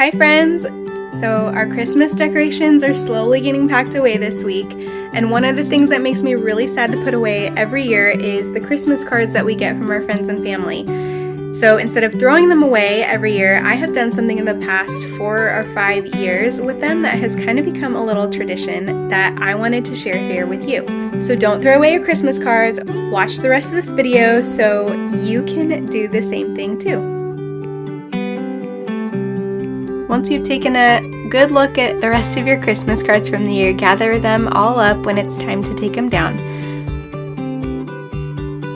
Hi friends! So our Christmas decorations are slowly getting packed away this week, and one of the things that makes me really sad to put away every year is the Christmas cards that we get from our friends and family. So instead of throwing them away every year, I have done something in the past 4 or 5 years with them that has kind of become a little tradition that I wanted to share here with you. So don't throw away your Christmas cards, watch the rest of this video so you can do the same thing too. Once you've taken a good look at the rest of your Christmas cards from the year, gather them all up when it's time to take them down.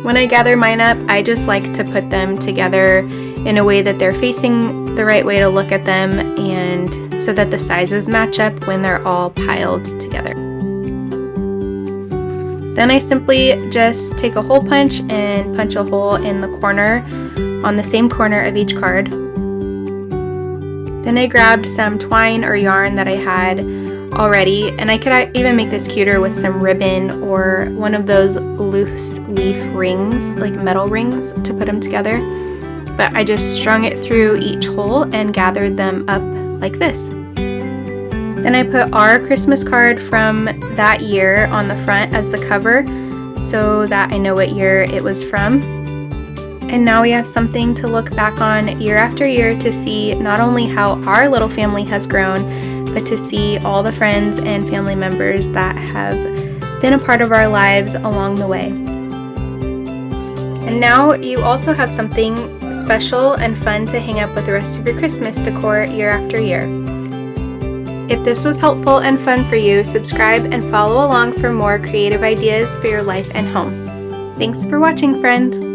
When I gather mine up, I just like to put them together in a way that they're facing the right way to look at them, and so that the sizes match up when they're all piled together. Then I simply just take a hole punch and punch a hole in the corner, on the same corner of each card. Then I grabbed some twine or yarn that I had already, and I could even make this cuter with some ribbon or one of those loose leaf rings, like metal rings, to put them together. But I just strung it through each hole and gathered them up like this. Then I put our Christmas card from that year on the front as the cover so that I know what year it was from. And now we have something to look back on year after year to see not only how our little family has grown, but to see all the friends and family members that have been a part of our lives along the way. And now you also have something special and fun to hang up with the rest of your Christmas decor year after year. If this was helpful and fun for you, subscribe and follow along for more creative ideas for your life and home. Thanks for watching, friend!